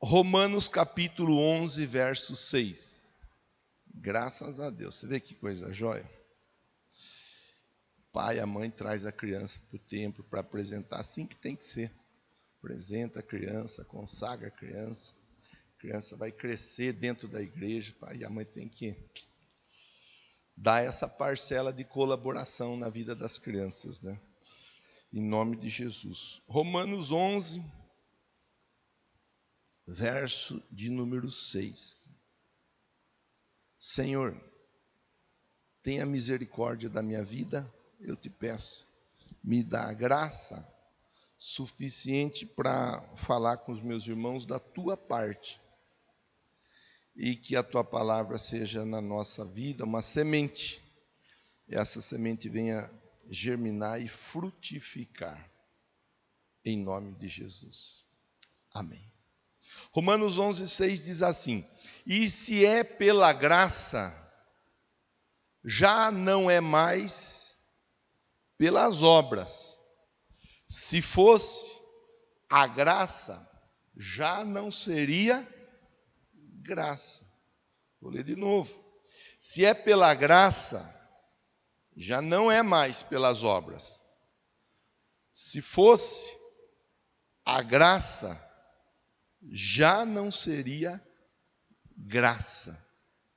Romanos capítulo 11, verso 6. Graças a Deus. Você vê que coisa jóia? O pai e a mãe traz a criança para o templo para apresentar, assim que tem que ser. Apresenta a criança, consagra a criança vai crescer dentro da igreja, pai e a mãe tem que dar essa parcela de colaboração na vida das crianças, né? Em nome de Jesus. Romanos 11, verso de número 6. Senhor, tenha misericórdia da minha vida, eu te peço, me dá a graça suficiente para falar com os meus irmãos da tua parte, e que a tua palavra seja na nossa vida uma semente, e essa semente venha germinar e frutificar, em nome de Jesus, amém. Romanos 11, 6 diz assim: e se é pela graça, já não é mais pelas obras. Se fosse a graça, já não seria graça. Vou ler de novo. Se é pela graça, já não é mais pelas obras. Se fosse a graça, já não seria graça.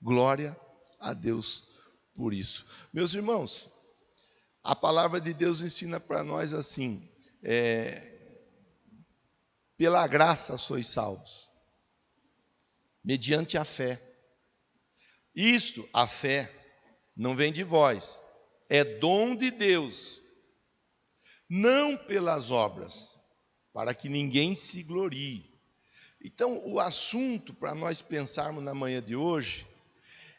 Glória a Deus por isso. Meus irmãos, a palavra de Deus ensina para nós assim: pela graça sois salvos, mediante a fé. Isto, a fé, não vem de vós, é dom de Deus, não pelas obras, para que ninguém se glorie. Então, o assunto para nós pensarmos na manhã de hoje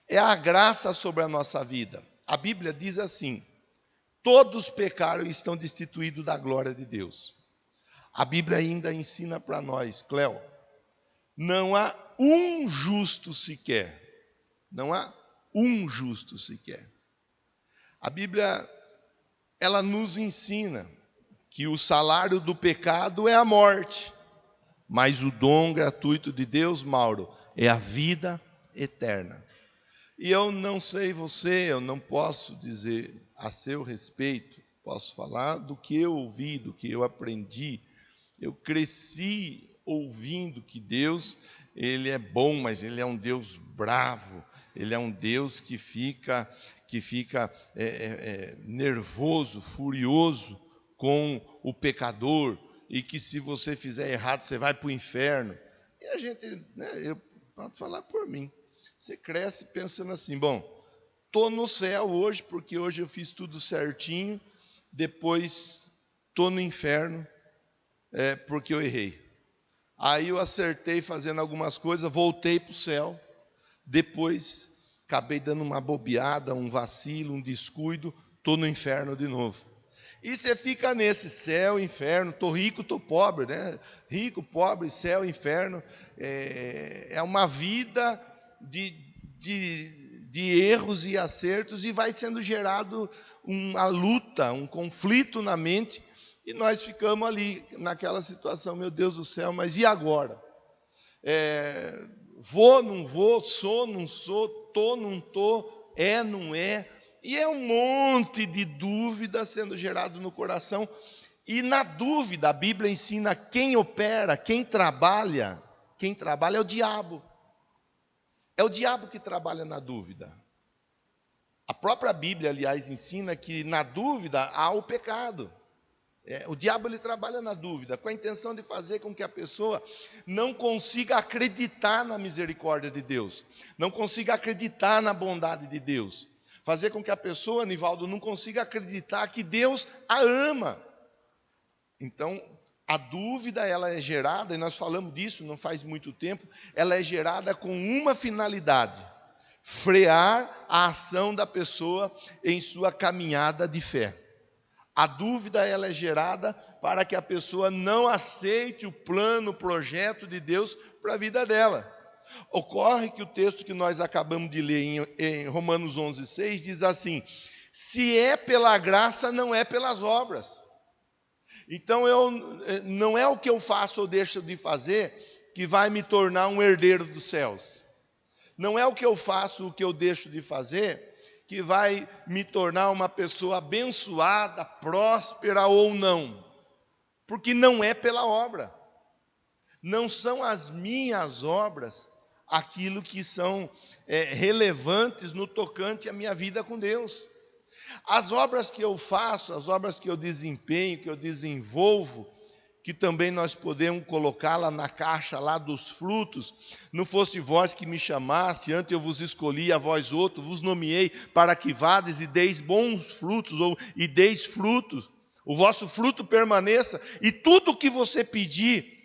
é a graça sobre a nossa vida. A Bíblia diz assim: todos pecaram e estão destituídos da glória de Deus. A Bíblia ainda ensina para nós, Cléo, não há um justo sequer. Não há um justo sequer. A Bíblia, ela nos ensina que o salário do pecado é a morte, mas o dom gratuito de Deus, Mauro, é a vida eterna. E eu não sei você, eu não posso dizer a seu respeito, posso falar do que eu ouvi, do que eu aprendi. Eu cresci ouvindo que Deus, Ele é bom, mas Ele é um Deus bravo. Ele é um Deus que fica nervoso, furioso com o pecador, e que se você fizer errado, você vai para o inferno. E a gente, eu posso falar por mim, você cresce pensando assim: bom, estou no céu hoje, porque hoje eu fiz tudo certinho, depois estou no inferno, porque eu errei. Aí eu acertei fazendo algumas coisas, voltei para o céu, depois acabei dando uma bobeada, um vacilo, um descuido, estou no inferno de novo. E você fica nesse céu, inferno, estou rico, estou pobre, né? Rico, pobre, céu, inferno. É uma vida de erros e acertos, e vai sendo gerado uma luta, um conflito na mente, e nós ficamos ali naquela situação: meu Deus do céu, mas e agora? Vou, não vou, sou, não sou, tô, não tô, não é. E é um monte de dúvida sendo gerado no coração. E na dúvida, a Bíblia ensina: quem opera, quem trabalha é o diabo. É o diabo que trabalha na dúvida. A própria Bíblia, aliás, ensina que na dúvida há o pecado. O diabo, ele trabalha na dúvida, com a intenção de fazer com que a pessoa não consiga acreditar na misericórdia de Deus, não consiga acreditar na bondade de Deus, fazer com que a pessoa, Nivaldo, não consiga acreditar que Deus a ama. Então, a dúvida, ela é gerada, e nós falamos disso não faz muito tempo, ela é gerada com uma finalidade: frear a ação da pessoa em sua caminhada de fé. A dúvida, ela é gerada para que a pessoa não aceite o plano, o projeto de Deus para a vida dela. Ocorre que o texto que nós acabamos de ler em Romanos 11, 6 diz assim: se é pela graça, não é pelas obras. Então, não é o que eu faço ou deixo de fazer que vai me tornar um herdeiro dos céus. Não é o que eu faço, o que eu deixo de fazer, que vai me tornar uma pessoa abençoada, próspera ou não. Porque não é pela obra. Não são as minhas obras aquilo que são relevantes no tocante à minha vida com Deus. As obras que eu faço, as obras que eu desempenho, que eu desenvolvo, que também nós podemos colocar lá na caixa lá dos frutos, não fosse vós que me chamaste, antes eu vos escolhi, a vós outros, vos nomeei para que vades e deis bons frutos, e deis frutos, o vosso fruto permaneça, e tudo o que você pedir,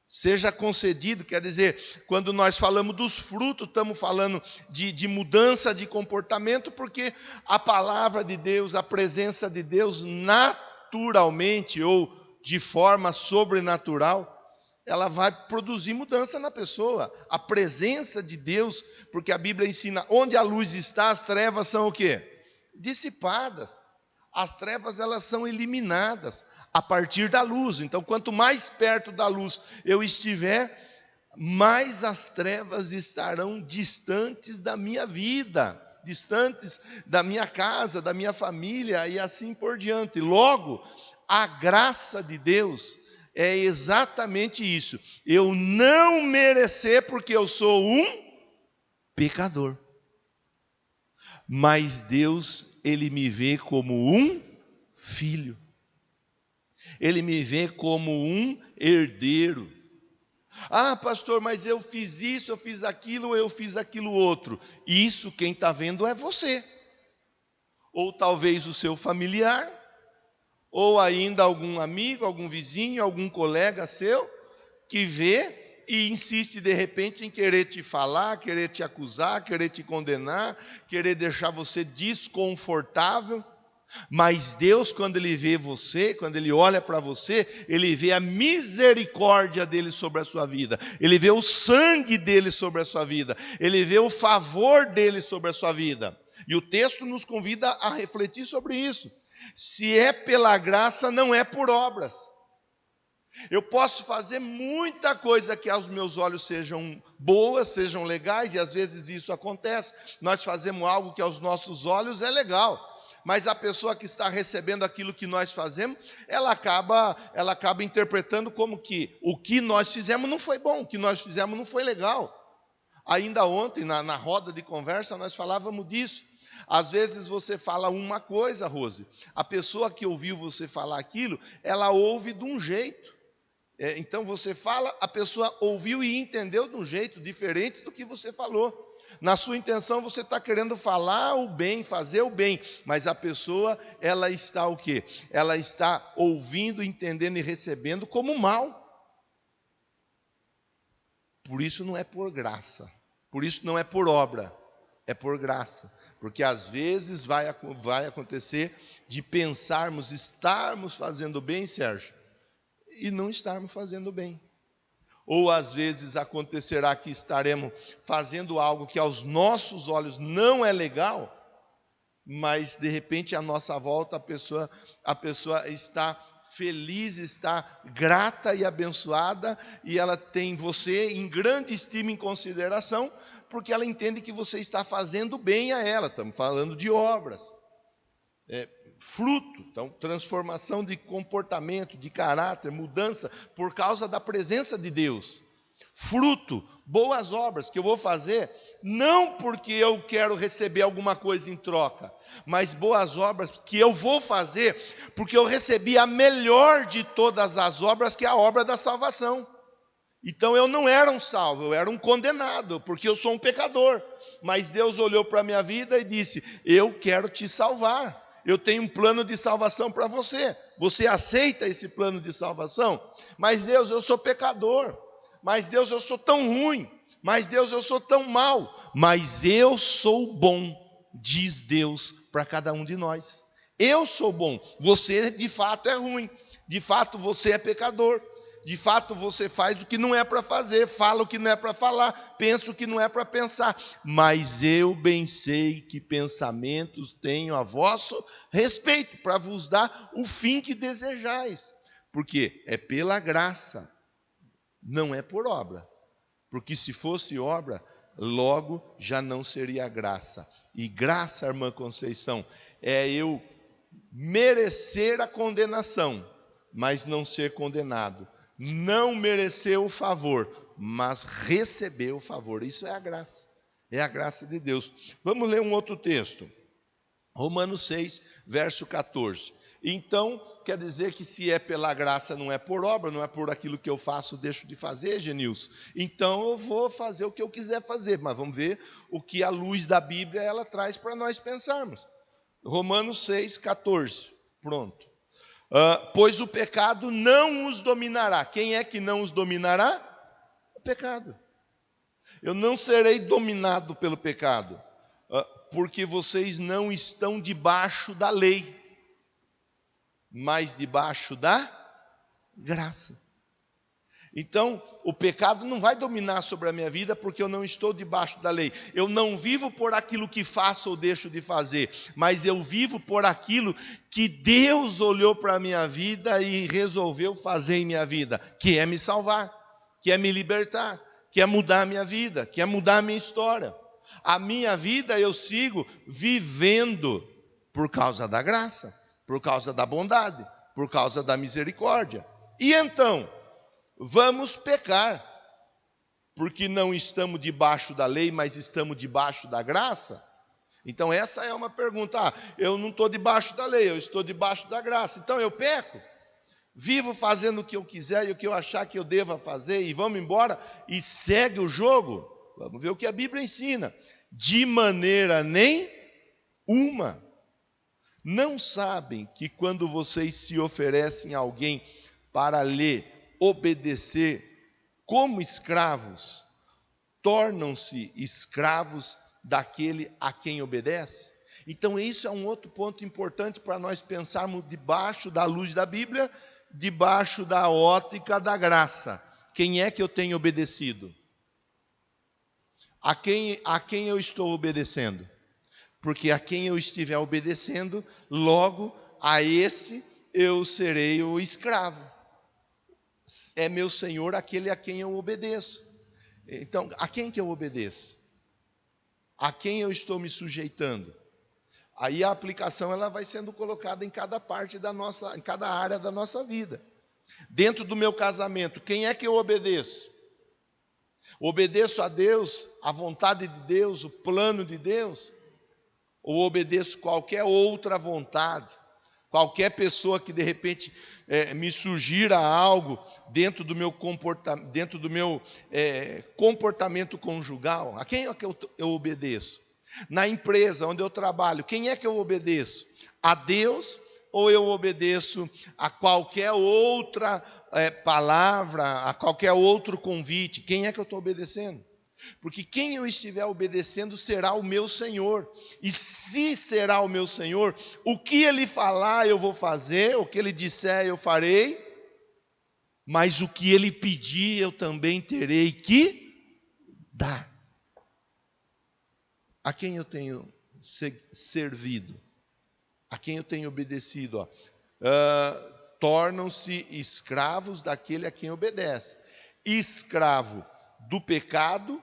seja concedido. Quer dizer, quando nós falamos dos frutos, estamos falando de mudança de comportamento, porque a palavra de Deus, a presença de Deus, naturalmente ou de forma sobrenatural, ela vai produzir mudança na pessoa. A presença de Deus, porque a Bíblia ensina, onde a luz está, as trevas são o quê? Dissipadas. As trevas, elas são eliminadas a partir da luz. Então, quanto mais perto da luz eu estiver, mais as trevas estarão distantes da minha vida, distantes da minha casa, da minha família e assim por diante. Logo, a graça de Deus é exatamente isso. Eu não merecer porque eu sou um pecador. Mas Deus, Ele me vê como um filho. Ele me vê como um herdeiro. Ah, pastor, mas eu fiz isso, eu fiz aquilo, eu fiz aquilo outro. Isso quem está vendo é você. Ou talvez o seu familiar, ou ainda algum amigo, algum vizinho, algum colega seu, que vê e insiste de repente em querer te falar, querer te acusar, querer te condenar, querer deixar você desconfortável. Mas Deus, quando Ele vê você, quando Ele olha para você, Ele vê a misericórdia dEle sobre a sua vida, Ele vê o sangue dEle sobre a sua vida, Ele vê o favor dEle sobre a sua vida. E o texto nos convida a refletir sobre isso. Se é pela graça, não é por obras. Eu posso fazer muita coisa que aos meus olhos sejam boas, sejam legais, e às vezes isso acontece. Nós fazemos algo que aos nossos olhos é legal, mas a pessoa que está recebendo aquilo que nós fazemos, ela acaba interpretando como que o que nós fizemos não foi bom, o que nós fizemos não foi legal. Ainda ontem, na roda de conversa, nós falávamos disso. Às vezes você fala uma coisa, Rose, a pessoa que ouviu você falar aquilo, ela ouve de um jeito. Então você fala, a pessoa ouviu e entendeu de um jeito diferente do que você falou. Na sua intenção você está querendo falar o bem, fazer o bem, mas a pessoa, ela está o quê? Ela está ouvindo, entendendo e recebendo como mal. Por isso não é por graça, por isso não é por obra, é por graça. Porque às vezes vai acontecer de pensarmos, estarmos fazendo bem, Sérgio, e não estarmos fazendo bem. Ou às vezes acontecerá que estaremos fazendo algo que aos nossos olhos não é legal, mas de repente à nossa volta a pessoa está feliz, está grata e abençoada, e ela tem você em grande estima e consideração, porque ela entende que você está fazendo bem a ela. Estamos falando de obras. Fruto, então transformação de comportamento, de caráter, mudança por causa da presença de Deus. Fruto, boas obras que eu vou fazer, não porque eu quero receber alguma coisa em troca, mas boas obras que eu vou fazer porque eu recebi a melhor de todas as obras, que é a obra da salvação. Então eu não era um salvo, eu era um condenado, porque eu sou um pecador. Mas Deus olhou para a minha vida e disse: eu quero te salvar. Eu tenho um plano de salvação para você. Você aceita esse plano de salvação? Mas Deus, eu sou pecador. Mas Deus, eu sou tão ruim. Mas Deus, eu sou tão mau. Mas eu sou bom, diz Deus para cada um de nós. Eu sou bom. Você de fato é ruim. De fato você é pecador. De fato você faz o que não é para fazer, fala o que não é para falar, pensa o que não é para pensar. Mas eu bem sei que pensamentos tenho a vosso respeito, para vos dar o fim que desejais. Porque é pela graça. não é por obra. Porque se fosse obra, logo já não seria graça. E graça, irmã Conceição, é eu merecer a condenação, mas não ser condenado. Não merecer o favor, mas receber o favor. Isso é a graça. É a graça de Deus. Vamos ler um outro texto. Romanos 6, verso 14. Então, quer dizer que se é pela graça, não é por obra, não é por aquilo que eu faço, deixo de fazer, Genilson. Então eu vou fazer o que eu quiser fazer, mas vamos ver o que a luz da Bíblia ela traz para nós pensarmos. Romanos 6, 14. Pronto. Pois o pecado não os dominará. Quem é que não os dominará? O pecado. Eu não serei dominado pelo pecado, porque vocês não estão debaixo da lei, mas debaixo da graça. Então, o pecado não vai dominar sobre a minha vida, porque eu não estou debaixo da lei. Eu não vivo por aquilo que faço ou deixo de fazer, mas eu vivo por aquilo que Deus olhou para a minha vida e resolveu fazer em minha vida, que é me salvar, que é me libertar, que é mudar a minha vida, que é mudar a minha história. A minha vida eu sigo vivendo por causa da graça, por causa da bondade, por causa da misericórdia. E então, vamos pecar, porque não estamos debaixo da lei, mas estamos debaixo da graça? Então essa é uma pergunta. Eu não estou debaixo da lei, eu estou debaixo da graça. Então eu peco? Vivo fazendo o que eu quiser e o que eu achar que eu deva fazer e vamos embora e segue o jogo? Vamos ver o que a Bíblia ensina. De maneira nenhuma. Não sabem que quando vocês se oferecem a alguém para lhe obedecer como escravos, tornam-se escravos daquele a quem obedece? Então isso é um outro ponto importante para nós pensarmos debaixo da luz da Bíblia, debaixo da ótica da graça. Quem é que eu tenho obedecido? A quem eu estou obedecendo? Porque a quem eu estiver obedecendo, logo a esse eu serei o escravo. É meu Senhor aquele a quem eu obedeço. Então, a quem que eu obedeço? A quem eu estou me sujeitando? Aí a aplicação ela vai sendo colocada em cada parte em cada área da nossa vida. Dentro do meu casamento, quem é que eu obedeço? Obedeço a Deus, a vontade de Deus, o plano de Deus? Ou obedeço qualquer outra vontade, qualquer pessoa que de repente me sugira algo dentro do meu comportamento conjugal? A quem é que eu obedeço? Na empresa onde eu trabalho, quem é que eu obedeço? A Deus ou eu obedeço a qualquer outra palavra, a qualquer outro convite? Quem é que eu estou obedecendo? Porque quem eu estiver obedecendo será o meu Senhor. E se será o meu Senhor, o que Ele falar eu vou fazer, o que Ele disser eu farei, mas o que Ele pedir eu também terei que dar. A quem eu tenho servido? A quem eu tenho obedecido? Tornam-se escravos daquele a quem obedece. Escravo do pecado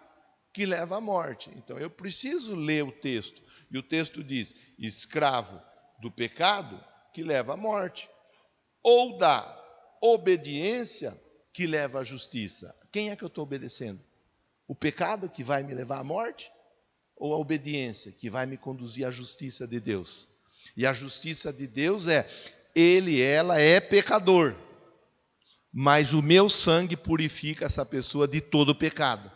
que leva à morte. Então eu preciso ler o texto. E o texto diz: escravo do pecado que leva à morte, ou da obediência que leva à justiça. Quem é que eu estou obedecendo? O pecado que vai me levar à morte? Ou a obediência que vai me conduzir à justiça de Deus? E a justiça de Deus ela é pecador, mas o meu sangue purifica essa pessoa de todo pecado.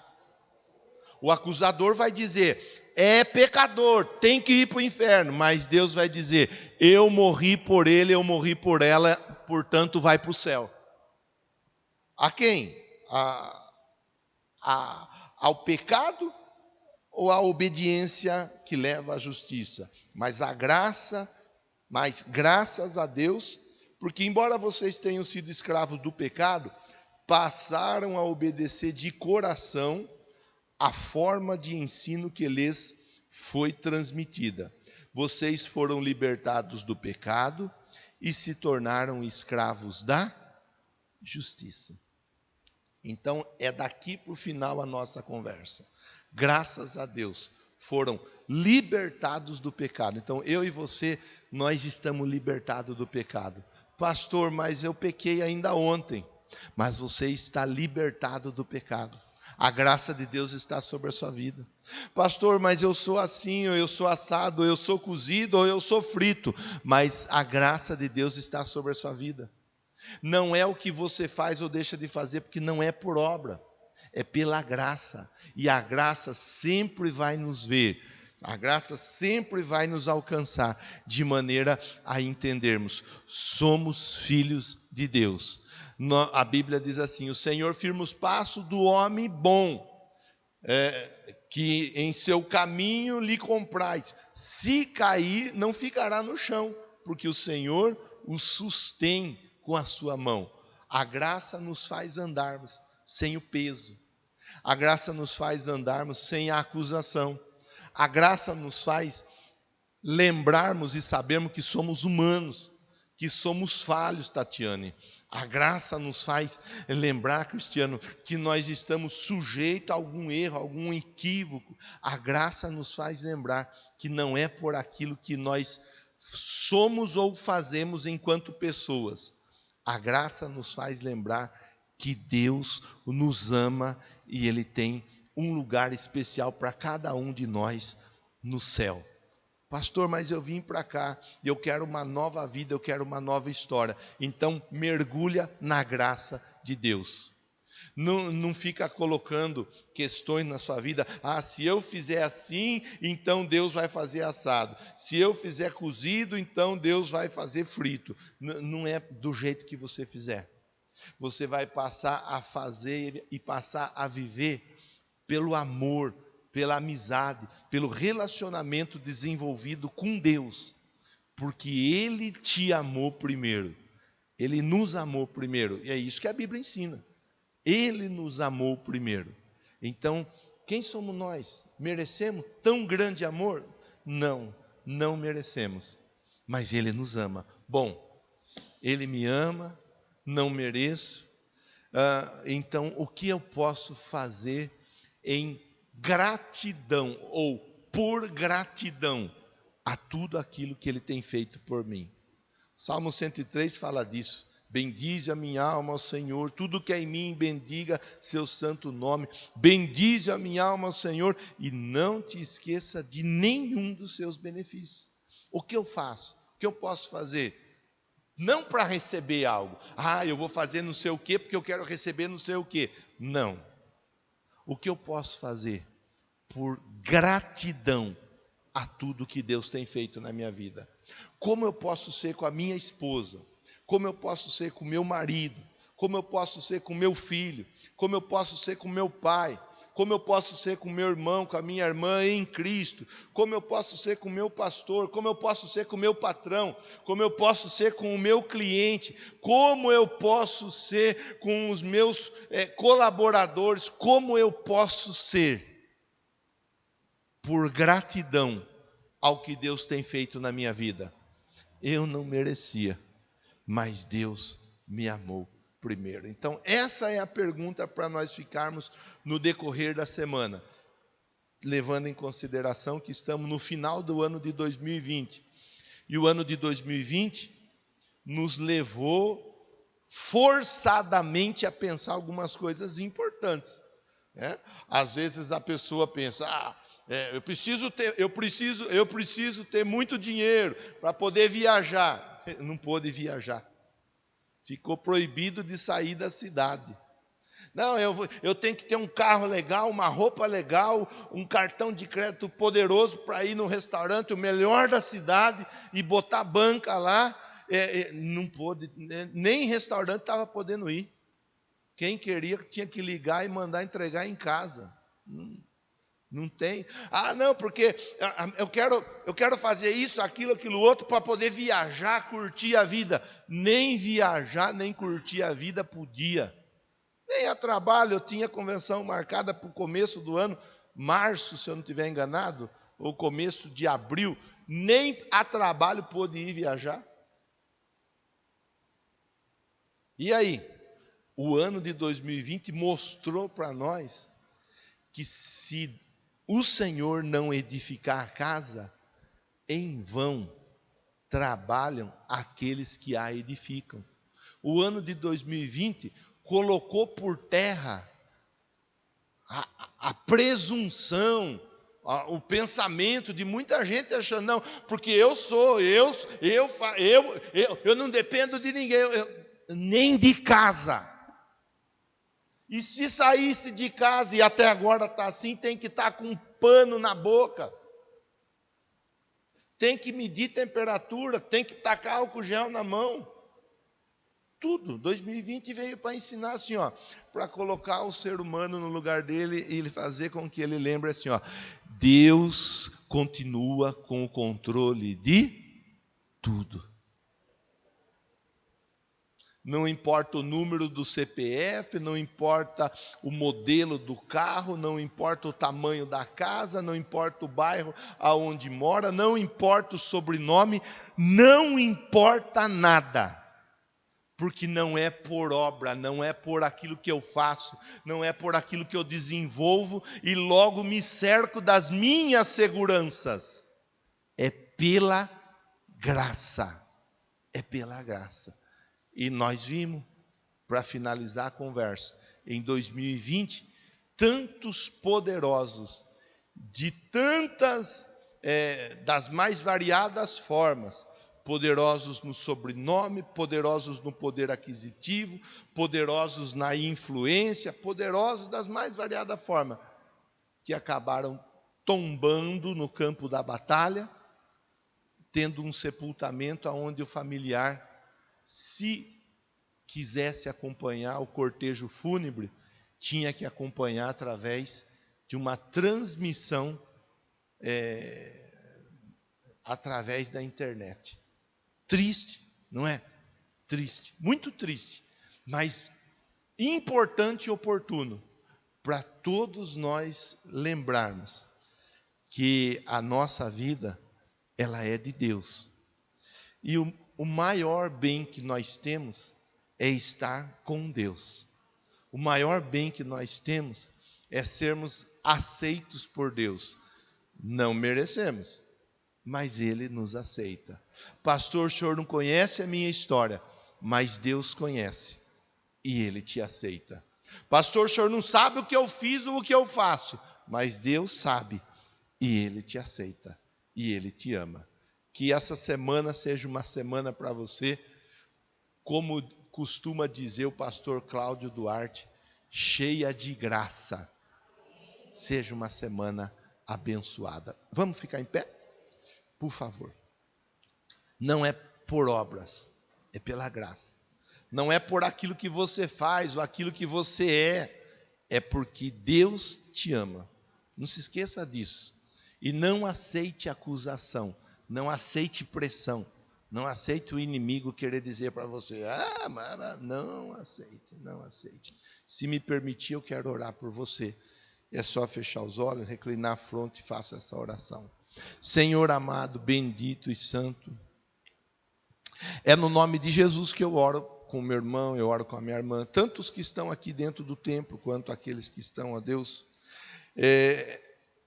O acusador vai dizer: é pecador, tem que ir para o inferno. Mas Deus vai dizer: eu morri por ele, eu morri por ela, portanto vai para o céu. A quem? Ao pecado ou à obediência que leva à justiça? Mas graças a Deus, porque embora vocês tenham sido escravos do pecado, passaram a obedecer de coração a forma de ensino que lhes foi transmitida. Vocês foram libertados do pecado e se tornaram escravos da justiça. Então, é daqui para o final a nossa conversa. Graças a Deus, foram libertados do pecado. Então, eu e você, nós estamos libertados do pecado. Pastor, mas eu pequei ainda ontem. Mas você está libertado do pecado. A graça de Deus está sobre a sua vida. Pastor, mas eu sou assim, ou eu sou assado, ou eu sou cozido, ou eu sou frito. Mas a graça de Deus está sobre a sua vida. Não é o que você faz ou deixa de fazer, porque não é por obra. É pela graça. E a graça sempre vai nos ver. A graça sempre vai nos alcançar, de maneira a entendermos. Somos filhos de Deus. A Bíblia diz assim: o Senhor firma os passos do homem bom, que em seu caminho lhe comprais. Se cair, não ficará no chão, porque o Senhor o sustém com a sua mão. A graça nos faz andarmos sem o peso. A graça nos faz andarmos sem a acusação. A graça nos faz lembrarmos e sabermos que somos humanos, que somos falhos, Tatiane. A graça nos faz lembrar, Cristiano, que nós estamos sujeitos a algum erro, a algum equívoco. A graça nos faz lembrar que não é por aquilo que nós somos ou fazemos enquanto pessoas. A graça nos faz lembrar que Deus nos ama e Ele tem um lugar especial para cada um de nós no céu. Pastor, mas eu vim para cá, eu quero uma nova vida, eu quero uma nova história. Então mergulha na graça de Deus. Não fica colocando questões na sua vida. Se eu fizer assim, então Deus vai fazer assado. Se eu fizer cozido, então Deus vai fazer frito. Não é do jeito que você fizer. Você vai passar a fazer e passar a viver pelo amor, pela amizade, pelo relacionamento desenvolvido com Deus, porque Ele te amou primeiro, Ele nos amou primeiro, e é isso que a Bíblia ensina, Ele nos amou primeiro. Então, quem somos nós? Merecemos tão grande amor? Não merecemos, mas Ele nos ama. Bom, Ele me ama, não mereço, então o que eu posso fazer em gratidão ou por gratidão a tudo aquilo que Ele tem feito por mim? Salmo 103 fala disso. Bendize a minha alma ao Senhor, tudo que é em mim, bendiga seu santo nome. Bendize a minha alma ao Senhor e não te esqueça de nenhum dos seus benefícios. O que eu faço? O que eu posso fazer? Não para receber algo. Eu vou fazer não sei o quê porque eu quero receber não sei o quê. Não. O que eu posso fazer? Por gratidão a tudo que Deus tem feito na minha vida. Como eu posso ser com a minha esposa? Como eu posso ser com o meu marido? Como eu posso ser com o meu filho? Como eu posso ser com o meu pai? Como eu posso ser com o meu irmão, com a minha irmã em Cristo? Como eu posso ser com o meu pastor? Como eu posso ser com o meu patrão? Como eu posso ser com o meu cliente? Como eu posso ser com os meus colaboradores? Como eu posso ser? Por gratidão ao que Deus tem feito na minha vida. Eu não merecia, mas Deus me amou primeiro. Então essa é a pergunta para nós ficarmos no decorrer da semana, levando em consideração que estamos no final do ano de 2020. E o ano de 2020 nos levou forçadamente a pensar algumas coisas importantes, né? Às vezes a pessoa pensa: eu preciso ter muito dinheiro para poder viajar. Não pôde viajar. Ficou proibido de sair da cidade. Não, eu tenho que ter um carro legal, uma roupa legal, um cartão de crédito poderoso para ir no restaurante, o melhor da cidade, e botar banca lá. Não pôde, nem restaurante estava podendo ir. Quem queria tinha que ligar e mandar entregar em casa. Não tem. Não, porque eu quero fazer isso, aquilo outro para poder viajar, curtir a vida. Nem viajar, nem curtir a vida podia. Nem a trabalho. Eu tinha convenção marcada para o começo do ano, março, se eu não estiver enganado, ou começo de abril. Nem a trabalho pôde ir viajar. E aí? o ano de 2020 mostrou para nós que se o Senhor não edificar a casa, em vão trabalham aqueles que a edificam. O ano de 2020 colocou por terra a presunção, o pensamento de muita gente achando, não, porque eu não dependo de ninguém, nem de casa. E se saísse de casa e até agora está assim, tem que estar com um pano na boca. Tem que medir temperatura, tem que tacar álcool gel na mão. Tudo. 2020 veio para ensinar assim, para colocar o ser humano no lugar dele e ele fazer com que ele lembre assim, Deus continua com o controle de tudo. Não importa o número do CPF, não importa o modelo do carro, não importa o tamanho da casa, não importa o bairro aonde mora, não importa o sobrenome, não importa nada. Porque não é por obra, não é por aquilo que eu faço, não é por aquilo que eu desenvolvo e logo me cerco das minhas seguranças. É pela graça. É pela graça. E nós vimos, para finalizar a conversa, em 2020, tantos poderosos, de tantas, das mais variadas formas, poderosos no sobrenome, poderosos no poder aquisitivo, poderosos na influência, poderosos das mais variadas formas, que acabaram tombando no campo da batalha, tendo um sepultamento onde o familiar, se quisesse acompanhar o cortejo fúnebre, tinha que acompanhar através de uma transmissão através da internet. Triste, não é? Triste, muito triste, mas importante e oportuno para todos nós lembrarmos que a nossa vida, ela é de Deus. E o maior bem que nós temos é estar com Deus. O maior bem que nós temos é sermos aceitos por Deus. Não merecemos, mas Ele nos aceita. Pastor, o senhor não conhece a minha história, mas Deus conhece e Ele te aceita. Pastor, o senhor não sabe o que eu fiz ou o que eu faço, mas Deus sabe e Ele te aceita e Ele te ama. Que essa semana seja uma semana para você, como costuma dizer o pastor Cláudio Duarte, cheia de graça. Seja uma semana abençoada. Vamos ficar em pé? Por favor. Não é por obras, é pela graça. Não é por aquilo que você faz ou aquilo que você é porque Deus te ama. Não se esqueça disso. E não aceite acusação. Não aceite pressão, não aceite o inimigo querer dizer para você, não aceite, não aceite. Se me permitir, eu quero orar por você. É só fechar os olhos, reclinar a fronte e faça essa oração. Senhor amado, bendito e santo, é no nome de Jesus que eu oro com o meu irmão, eu oro com a minha irmã, tantos que estão aqui dentro do templo, quanto aqueles que estão, ó Deus,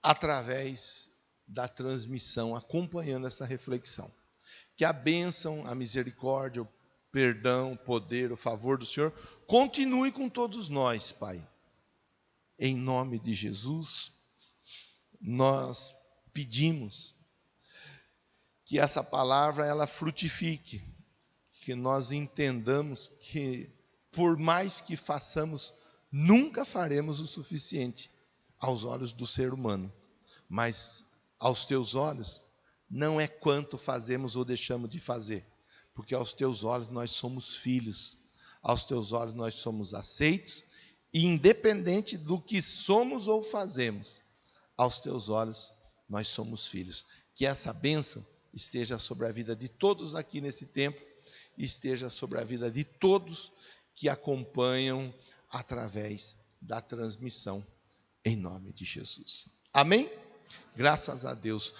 através da transmissão, acompanhando essa reflexão. Que a bênção, a misericórdia, o perdão, o poder, o favor do Senhor, continue com todos nós, Pai. Em nome de Jesus, nós pedimos que essa palavra, ela frutifique, que nós entendamos que, por mais que façamos, nunca faremos o suficiente aos olhos do ser humano, mas aos teus olhos, não é quanto fazemos ou deixamos de fazer, porque aos teus olhos nós somos filhos, aos teus olhos nós somos aceitos, e independente do que somos ou fazemos, aos teus olhos nós somos filhos. Que essa bênção esteja sobre a vida de todos aqui nesse tempo, e esteja sobre a vida de todos que acompanham através da transmissão, em nome de Jesus. Amém? Graças a Deus.